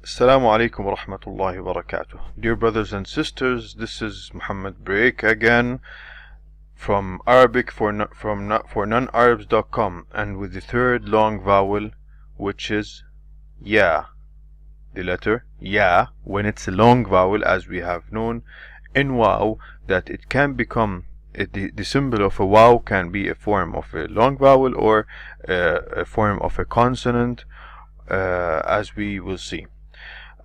Assalamu alaikum wa rahmatullahi wa barakatuh. Dear brothers and sisters, this is Muhammad Break again from Arabic for non-Arabs.com, and with the third long vowel, which is ya. The letter ya, when it's a long vowel, as we have known in wow, that it can become the symbol of a wow can be a form of a long vowel or a form of a consonant, as we will see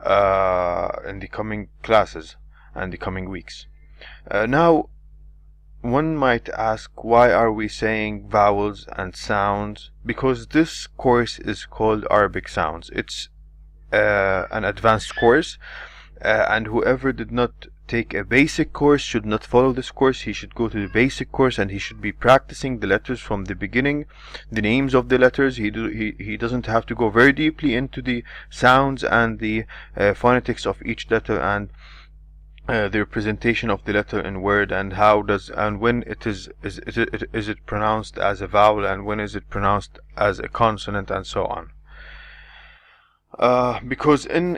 in the coming classes and the coming weeks. Now, one might ask, why are we saying vowels and sounds? Because this course is called Arabic Sounds. It's an advanced course, and whoever did not take a basic course should not follow this course. He should go to the basic course and he should be practicing the letters from the beginning, the names of the letters. He doesn't have to go very deeply into the sounds and the phonetics of each letter and the representation of the letter in word, and when it is it pronounced as a vowel and when is it pronounced as a consonant, and so on. Because in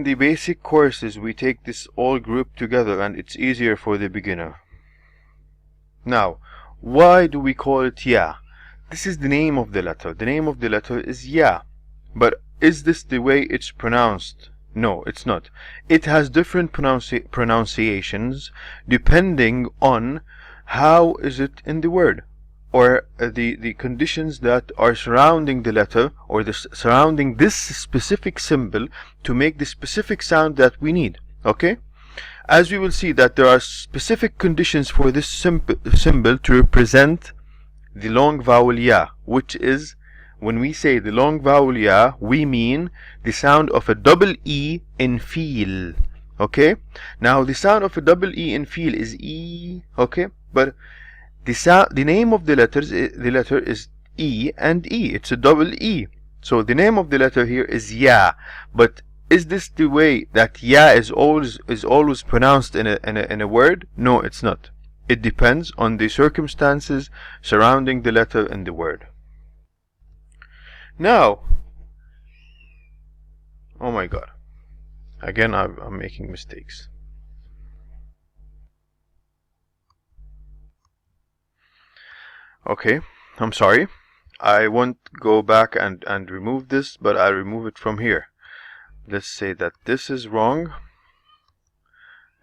the basic courses we take this all grouped together and it's easier for the beginner. Now, why do we call it ya? This is the name of the letter. The name of the letter is ya. But is this the way it's pronounced? No, it's not. It has different pronunciations depending on how is it in the word, or the conditions that are surrounding the letter or surrounding this specific symbol to make the specific sound that we need. Okay? As we will see that there are specific conditions for this symbol to represent the long vowel ya, which is, when we say the long vowel ya, we mean the sound of a double E in feel. Okay? Now, the sound of a double E in feel is E, okay? But the name of the letter is E and E. It's a double E. So the name of the letter here is ya. But is this the way that ya is always pronounced in a word? No, it's not. It depends on the circumstances surrounding the letter in the word. Now, oh my God, again I'm making mistakes. Okay, I'm sorry. I won't go back and remove this, but I'll remove it from here. Let's say that this is wrong,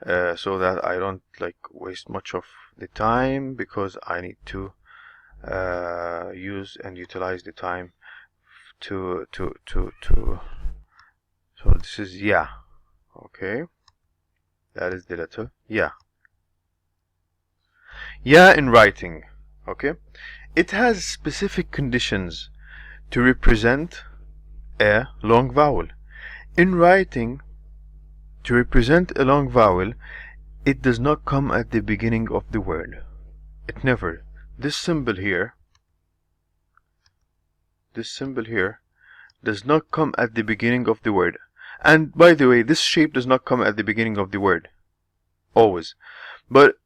so that I don't waste much of the time, because I need to use and utilize the time so this is ya. Okay, that is the letter ya. Ya in writing. Okay, it has specific conditions to represent a long vowel. In writing, to represent a long vowel, it does not come at the beginning of the word. It never. This symbol here does not come at the beginning of the word. And by the way, this shape does not come at the beginning of the word, always. But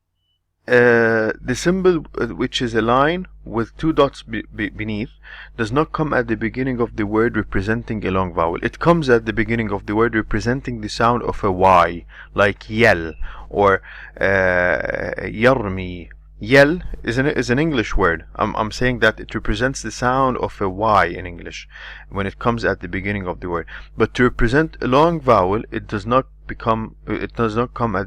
the symbol, which is a line with two dots beneath, does not come at the beginning of the word representing a long vowel. It comes at the beginning of the word representing the sound of a Y, like yell or yarmi. Yell is an English word. I'm saying that it represents the sound of a Y in English when it comes at the beginning of the word. But to represent a long vowel, it does not come at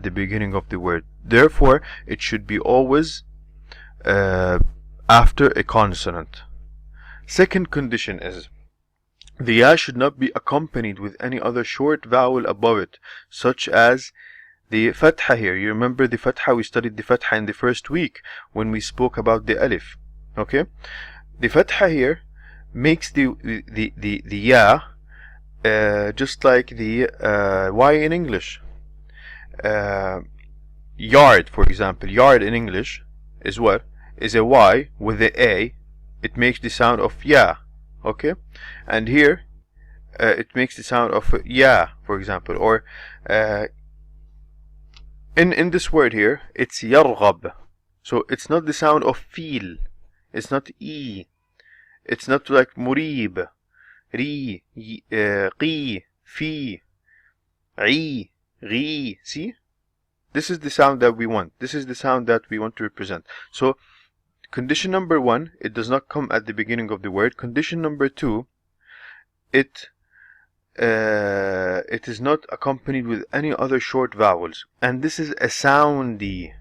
the beginning of the word. Therefore, it should be always after a consonant. Second condition is the ya should not be accompanied with any other short vowel above it, such as the fatha here. You remember the fatha? We studied the fatha in the first week when we spoke about the alif. Okay, the fatha here makes the ya just like the y in English. Yard, for example, yard in English is what? Is a y with the a. It makes the sound of ya. Okay, and here it makes the sound of ya, for example, or in this word here, it's yarghab. So it's not the sound of feel. It's not e. It's not like murib, ri, qi, fi. Ri, ri. See? This is the sound that we want. This is the sound that we want to represent. So, condition number 1, it does not come at the beginning of the word. Condition number 2, it is not accompanied with any other short vowels. And this is a soundy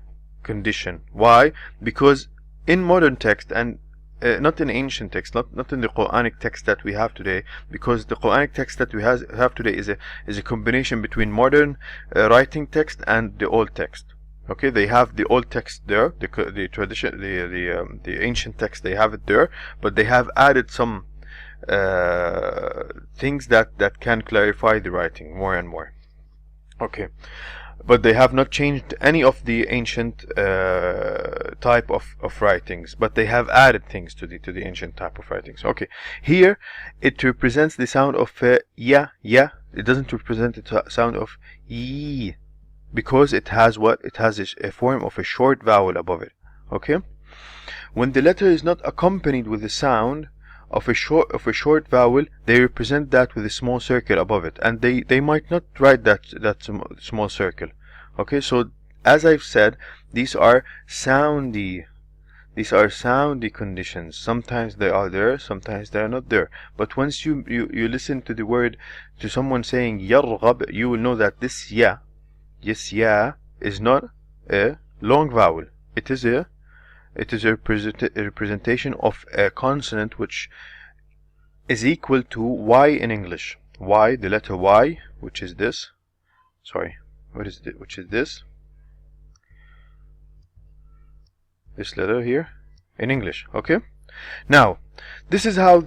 condition. Why? Because in modern text, and not in ancient text, not in the Quranic text that we have today, because the Quranic text that we have today is a combination between modern writing text and the old text. Okay, they have the old text there, the tradition, the ancient text, they have it there, but they have added some things that can clarify the writing more and more. Okay, but they have not changed any of the ancient type of writings, but they have added things to the ancient type of writings. Okay, here it represents the sound of ya. It doesn't represent the sound of yi, because it has what? It has a form of a short vowel above it. Okay, when the letter is not accompanied with the sound of a short vowel, they represent that with a small circle above it, and they might not write that small circle. Okay, so as I've said, these are soundy conditions. Sometimes they are there, sometimes they are not there. But once you listen to the word, to someone saying yarghab, you will know that this ya, yes, ya, is not a long vowel. It is a representation of a consonant which is equal to Y in English. Y, the letter Y, which is this. Sorry, what is it? Which is this? This letter here in English. Okay. Now, this is how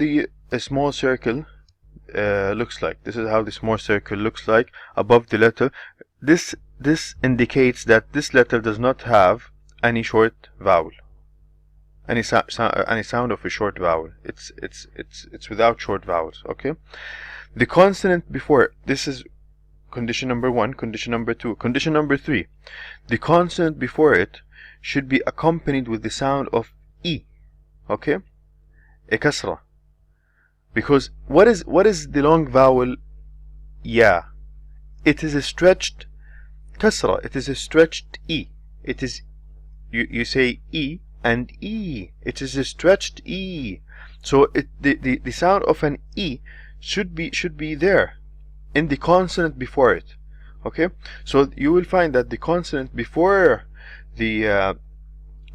a small circle looks like. This is how the small circle looks like above the letter. This indicates that this letter does not have any short vowel. Any sound of a short vowel. It's without short vowels. Okay. The consonant before, this is condition number 1, condition number 2, condition number 3. The consonant before it should be accompanied with the sound of E. Okay, a kasra. Because what is the long vowel ya? It is a stretched kasra. It is a stretched E. It is, you say E and E. It is a stretched E. So the sound of an E should be there in the consonant before it. Okay, so you will find that the consonant before the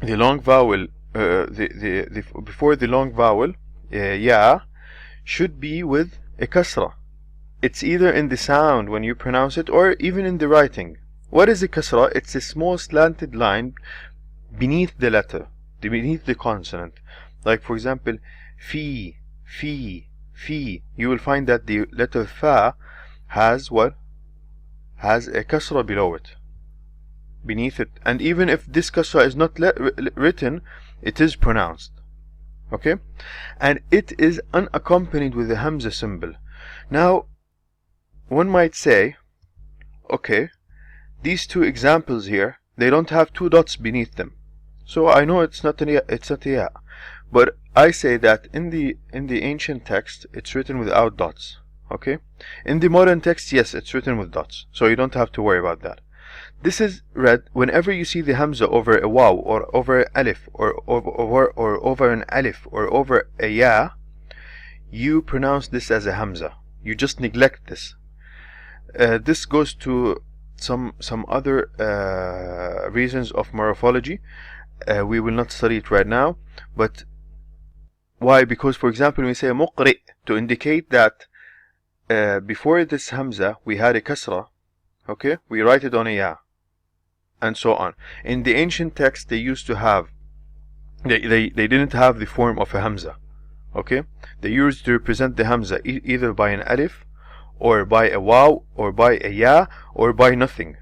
long vowel, before the long vowel ya, should be with a kasra. It's either in the sound when you pronounce it, or even in the writing. What is a kasra? It's a small slanted line beneath the letter, beneath the consonant. Like for example, fi. You will find that the letter fa has what? Has a kasra below it, beneath it. And even if this kasra is not written, it is pronounced. Okay, and it is unaccompanied with the hamza symbol. Now, one might say, okay, these two examples here, they don't have two dots beneath them, so I know it's not a ya. But I say that in the ancient text, it's written without dots. Okay, in the modern text, yes, it's written with dots, so you don't have to worry about that. This is read whenever you see the hamza over a waw, or over an alif, or over an alif, or over a ya. You pronounce this as a hamza. You just neglect this. This goes to some other reasons of morphology. We will not study it right now, but why? Because for example, we say muqri, to indicate that before this hamza we had a kasra. Okay, we write it on a ya, and so on. In the ancient text, they used to have, they didn't have the form of a hamza. Okay, they used to represent the hamza either by an alif, or by a waw, or by a ya, or by nothing.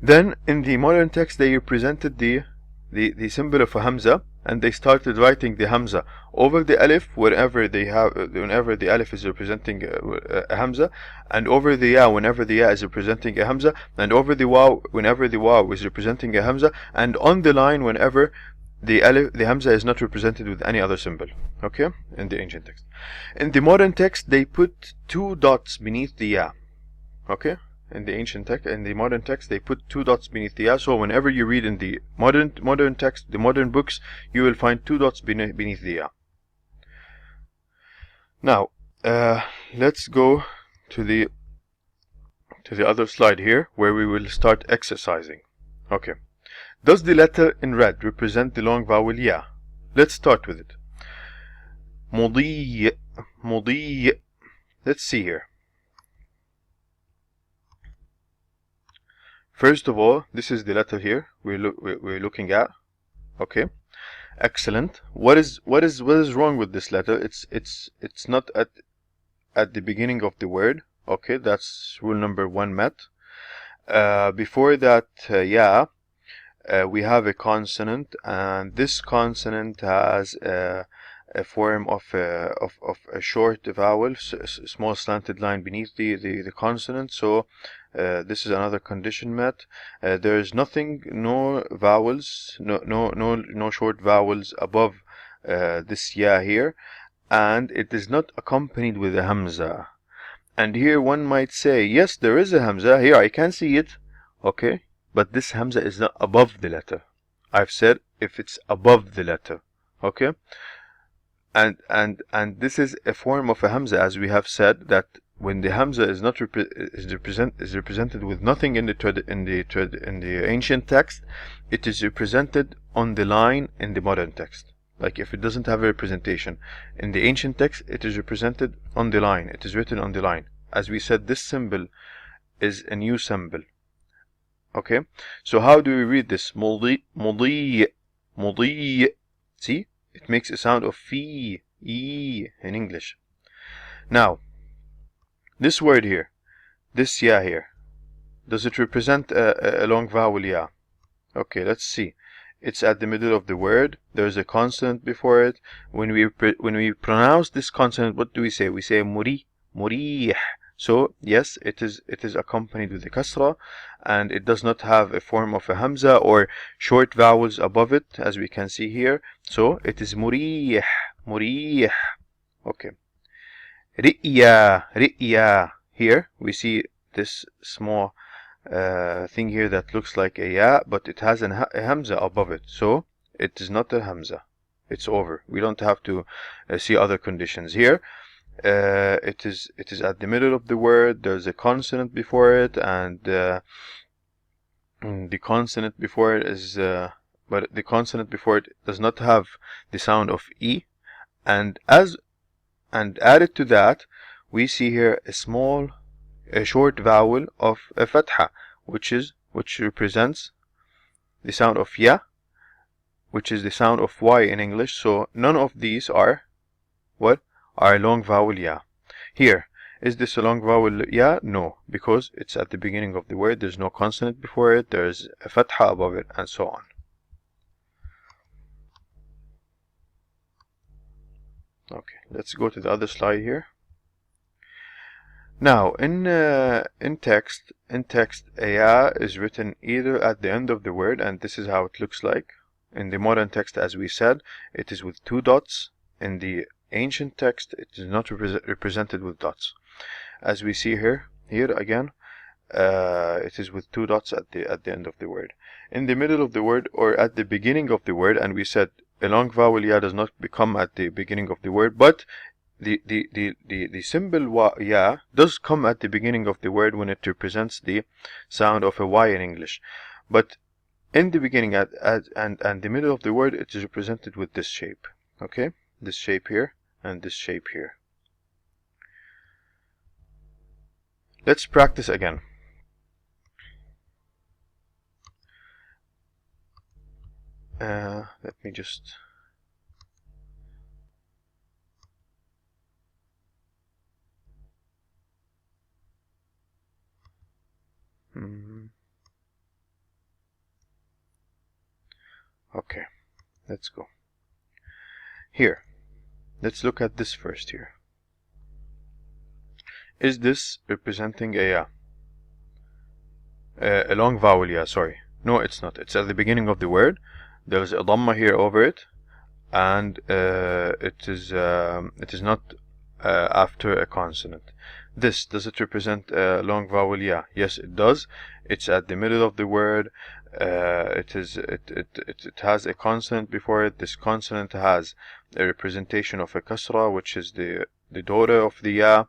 Then in the modern text, they represented the symbol of a hamza, and they started writing the hamza over the alif whenever the alif is representing a hamza, and over the ya whenever the ya is representing a hamza, and over the waw whenever the waw is representing a hamza, and on the line whenever the hamza is not represented with any other symbol. Okay, in the ancient text. In the modern text, they put two dots beneath the ya. Okay, in the ancient text, in the modern text, they put 2 dots beneath the ya. So whenever you read in the modern text, the modern books, you will find 2 dots beneath the ya. Now, let's go to the other slide here, where we will start exercising. Okay. Does the letter in red represent the long vowel ya? Let's start with it. مضي مضي. Let's see here. First of all, this is the letter here we're looking at. Okay, excellent. What is wrong with this letter? It's not at the beginning of the word. Okay, that's rule number 1 met. Before that, we have a consonant, and this consonant has a form of a short vowel, small slanted line beneath the consonant. So this is another condition met. There is nothing, no vowels, no short vowels above this ya here, and it is not accompanied with a hamza. And here one might say, yes, there is a hamza here, I can see it. Okay, but this hamza is not above the letter. I've said if it's above the letter. Okay, and this is a form of a hamza, as we have said, that when the hamza is not represented with nothing in the ancient text, it is represented on the line in the modern text. Like if it doesn't have a representation in the ancient text, it is represented on the line. It is written on the line. As we said, this symbol is a new symbol. Okay, so how do we read this? مضي مضي مضي. See, it makes a sound of fi, e in English. Now, this word here, this ya here, does it represent a long vowel ya? Okay, let's see. It's at the middle of the word. There's a consonant before it. When we pronounce this consonant, what do we say? We say muri, murih. So yes, it is accompanied with the kasra, and it does not have a form of a hamza or short vowels above it, as we can see here. So it is murih, murih. Okay. Ri'ya, ri'ya. Here we see this small thing here that looks like a ya, but it has a hamza above it. So it is not a hamza. It's over. We don't have to see other conditions here. It is at the middle of the word. There's a consonant before it, and the consonant before it is but the consonant before it does not have the sound of e, and added to that, we see here a short vowel of a fatha, which represents the sound of ya, which is the sound of y in English. So none of these are what? Are a long vowel ya. Here, is this a long vowel ya? No, because it's at the beginning of the word. There's no consonant before it. There's a fatha above it, and so on. Okay, let's go to the other slide here. Now, in text, a ya is written either at the end of the word, and this is how it looks like. In the modern text, as we said, it is with 2 dots. In the ancient text, it is not represented with dots. As we see here again, it is with 2 dots at the end of the word. In the middle of the word, or at the beginning of the word, and we said a long vowel ya does not become at the beginning of the word, but the symbol ya does come at the beginning of the word when it represents the sound of a y in English. But in the beginning and the middle of the word, it is represented with this shape. Okay, this shape here and this shape here. Let's practice again. Let me just okay, let's go. Here, let's look at this first here. Is this representing a long vowel ya? Sorry. No, it's not. It's at the beginning of the word. There's a dhamma here over it, and it is not after a consonant. This, does it represent a long vowel ya? Yes, it does. It's at the middle of the word. It has a consonant before it. This consonant has a representation of a kasra, which is the daughter of the ya,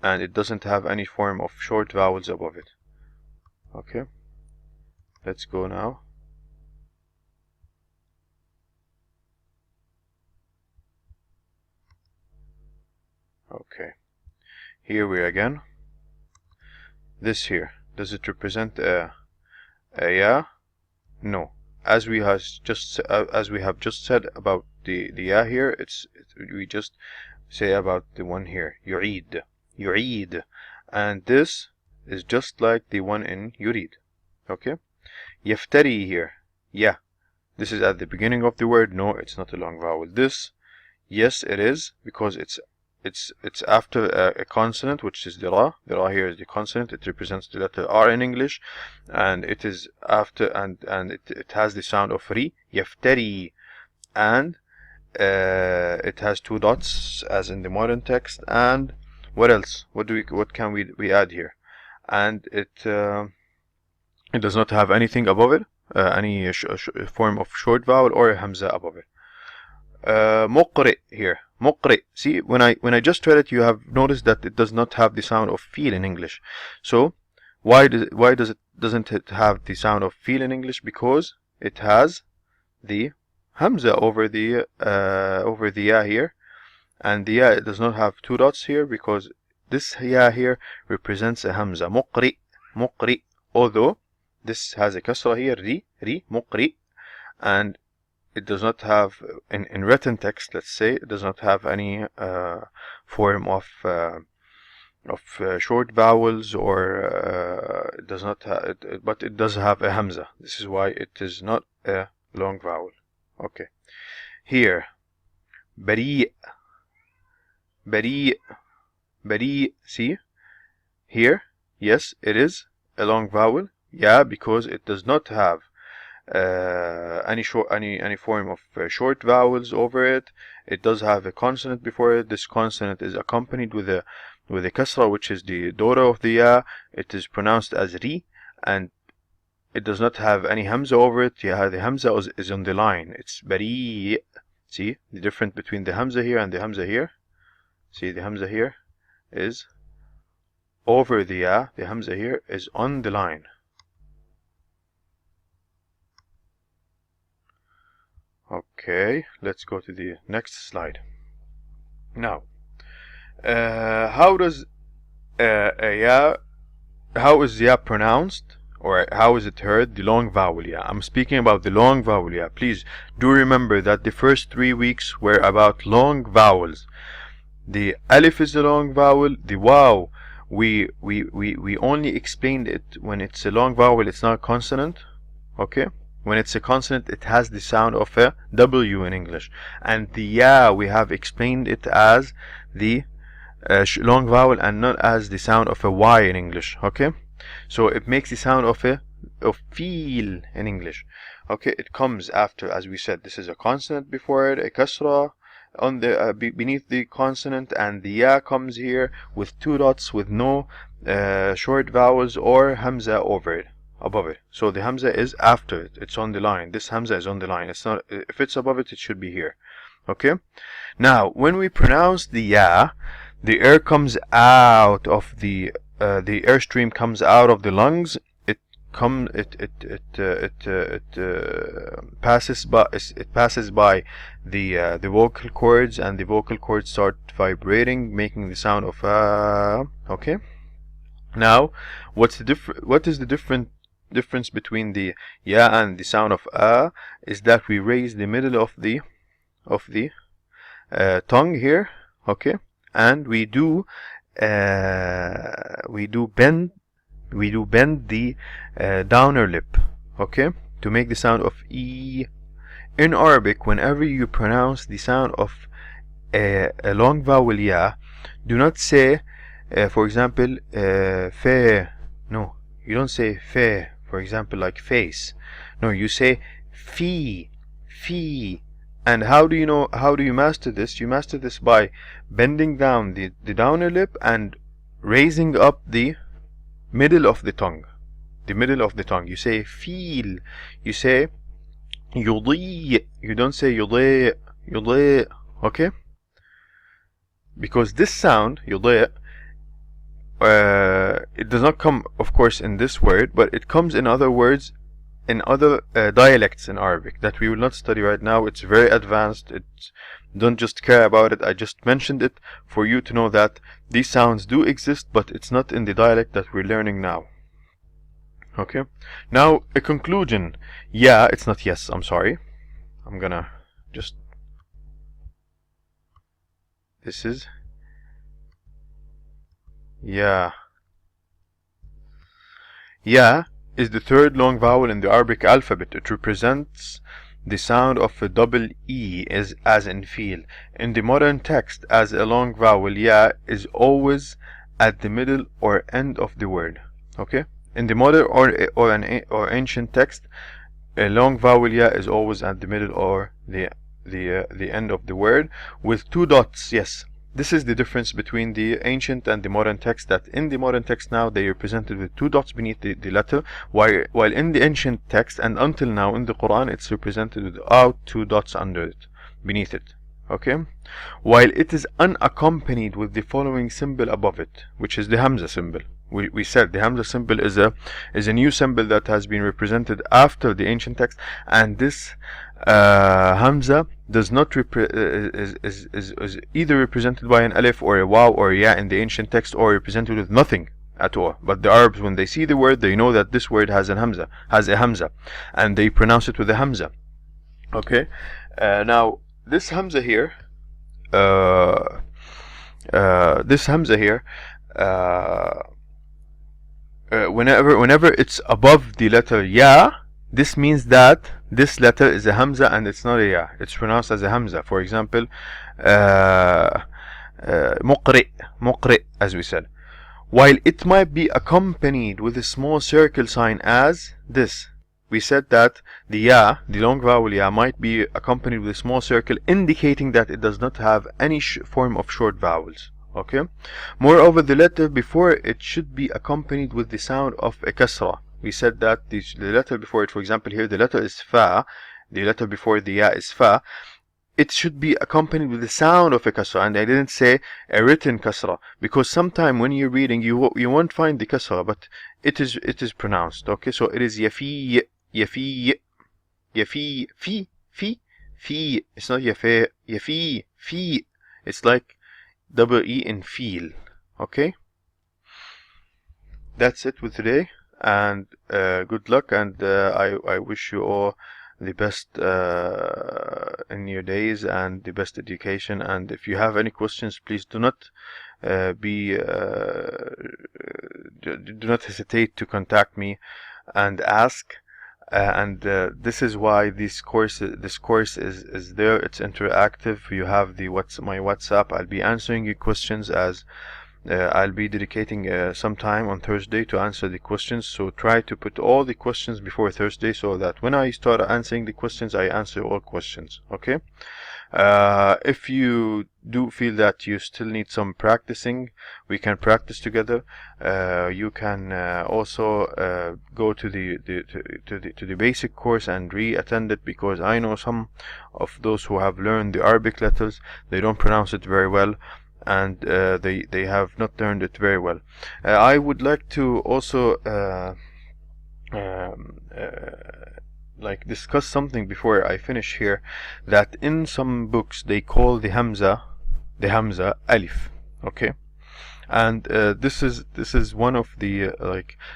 and it doesn't have any form of short vowels above it. Okay, let's go now. Okay, here we are again. This here, does it represent a ya? No. As we have just said about the ya here, we just say about the one here, yu'id, and this is just like the one in yurid. Okay, yaftari here, yeah, this is at the beginning of the word. No, it's not a long vowel. This, yes, it is, because it's after a consonant, which is the ra. The ra here is the consonant. It represents the letter R in English, and it is after and it has the sound of ri, yaftari, and it has two dots as in the modern text. And what else? What can we add here? And it does not have anything above it, any form of short vowel or a hamza above it. Muqri here. Muqri. See, when I just read it, you have noticed that it does not have the sound of feel in English. So doesn't it have the sound of feel in English? Because it has the hamza over the ya here, and the ya does not have two dots here, because this ya here represents a hamza. Muqri. Although this has a kasra here, ri, muqri, and it does not have, in written text, let's say, it does not have any form of short vowels, or it does not have, but it does have a hamza. This is why it is not a long vowel. Okay, here, bari, see, here, yes, it is a long vowel, yeah, because it does not have any form of short vowels over it. It does have a consonant before it. This consonant is accompanied with a kasra, which is the daughter of the ya. It is pronounced as ri, and it does not have any hamza over it. Yeah, the hamza is on the line. It's bari. See the difference between the hamza here and the hamza here? See, the hamza here is over the ya. The hamza here is on the line. Okay, let's go to the next slide. Now, how is ya pronounced, or how is it heard? The long vowel ya. I'm speaking about the long vowel ya. Please do remember that the first 3 weeks were about long vowels. The alif is a long vowel. The waw, we only explained it when it's a long vowel. It's not a consonant. Okay. When it's a consonant, it has the sound of a W in English. And the ya, we have explained it as the long vowel and not as the sound of a Y in English. Okay? So it makes the sound of feel in English. Okay? It comes after, as we said, this is a consonant before it, a kasra on the beneath the consonant, and the ya comes here with two dots with no short vowels or hamza over it. Above it. So the hamza is after it. It's on the line. This hamza is on the line. It's not, if it's above it, it should be here. Okay? Now, when we pronounce the ya, the air comes out of the airstream comes out of the lungs. It passes by the vocal cords, and the vocal cords start vibrating, making the sound of okay? Now, what is the difference between the ya and the sound of is that we raise the middle of the tongue here, okay, and we do bend the downer lip, okay, to make the sound of e. In Arabic, whenever you pronounce the sound of a long vowel ya, do not say for example fe. No, you don't say fe, for example, like face. No, you say fee. And how do you master this? You master this by bending down the downer lip and raising up the middle of the tongue. The middle of the tongue. You say feel. You say يضيء. You don't say يضيء. يضيء. Okay? Because this sound, يضيء, it does not come, of course, in this word, but it comes in other words, in other dialects in Arabic that we will not study right now. It's very advanced. Don't just care about it. I just mentioned it for you to know that these sounds do exist, but it's not in the dialect that we're learning now. Okay? Now, a conclusion. Yeah, it's not yes, I'm sorry. I'm gonna just... This is... Yeah. Yeah is the third long vowel in the Arabic alphabet. It represents the sound of a double E, as in feel. In the modern text, as a long vowel, ya is always at the middle or end of the word. Okay? In the modern or ancient text, a long vowel ya is always at the middle or the end of the word with two dots. Yes, this is the difference between the ancient and the modern text, that in the modern text now they are presented with two dots beneath the letter, while in the ancient text and until now in the Quran it's represented without two dots under it, beneath it. Okay? While it is unaccompanied with the following symbol above it, which is the Hamza symbol. We said the Hamza symbol is a new symbol that has been represented after the ancient text, and this Hamza does not is either represented by an alif or a waw or a ya in the ancient text, or represented with nothing at all. But the Arabs, when they see the word, they know that this word has a Hamza, and they pronounce it with a Hamza. Okay? Now this Hamza here, whenever it's above the letter ya, this means that this letter is a Hamza and it's not a ya. It's pronounced as a Hamza. For example, muqri, as we said. While it might be accompanied with a small circle sign as this. We said that the ya, the long vowel ya, might be accompanied with a small circle, indicating that it does not have any form of short vowels. Okay? Moreover, the letter before it should be accompanied with the sound of a kasra. We said that the letter before it, for example here, the letter is fa, the letter before the ya is fa, it should be accompanied with the sound of a kasra, and I didn't say a written kasra, because sometime when you're reading you won't find the kasra, but it is pronounced. Okay, so it is yafi, yafi, yafi, fi, it's not yafi, yafi, fi, it's like double E in feel. Okay, that's it with today, and good luck, and I wish you all the best in your days and the best education. And if you have any questions, please do not hesitate to contact me and ask. This is why this course is there. It's interactive. You have my WhatsApp. I'll be answering your questions, as I'll be dedicating some time on Thursday to answer the questions. So try to put all the questions before Thursday, so that when I start answering the questions, I answer all questions. Okay? If you do feel that you still need some practicing, we can practice together. You can also go to the basic course and re-attend it, because I know some of those who have learned the Arabic letters, they don't pronounce it very well, and they have not learned it very well. I would like to also discuss something before I finish here, that in some books they call the Hamza alif. Okay, and this is one of the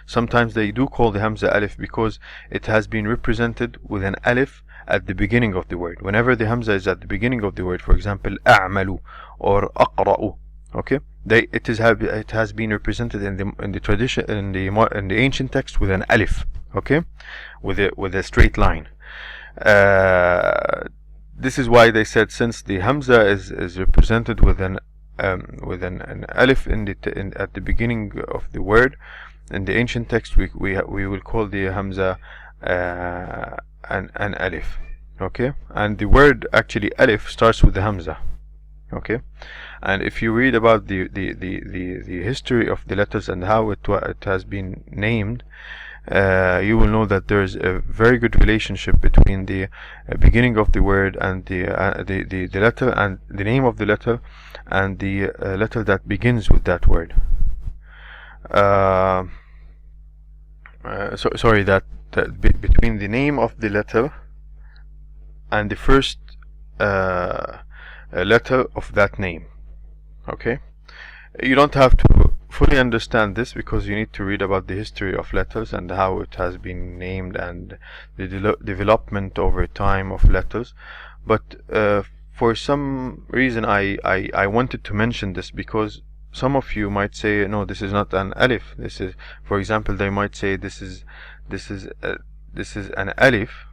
sometimes they do call the Hamza alif because it has been represented with an alif at the beginning of the word. Whenever the Hamza is at the beginning of the word, for example, a'malu or aqra'u, okay, it has been represented in the tradition, in the ancient text, with an alif. Okay, with a straight line. This is why they said, since the Hamza is represented with an alif at the beginning of the word in the ancient text, we will call the Hamza an alif. Okay, and the word actually alif starts with the Hamza. Okay, and if you read about the history of the letters and how it has been named, you will know that there is a very good relationship between the beginning of the word and the letter, and the name of the letter, and the letter that begins with that word. Sorry, between the name of the letter and the first letter of that name. Okay, you don't have to fully understand this because you need to read about the history of letters and how it has been named and the development over time of letters. But for some reason I wanted to mention this because some of you might say, no, this is not an alif. This is, for example, they might say this is an alif.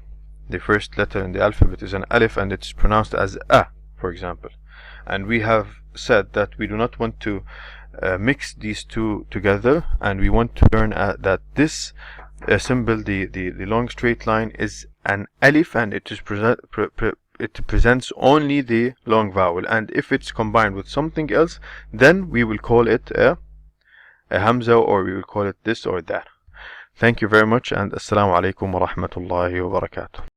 The first letter in the alphabet is an alif and it's pronounced as a, for example. And we have said that we do not want to mix these two together, and we want to learn that this symbol, the long straight line, is an alif, and it is it presents only the long vowel, and if it's combined with something else, then we will call it a hamza, or we will call it this or that. Thank you very much, and assalamu alaikum wa rahmatullahi wa barakatuh.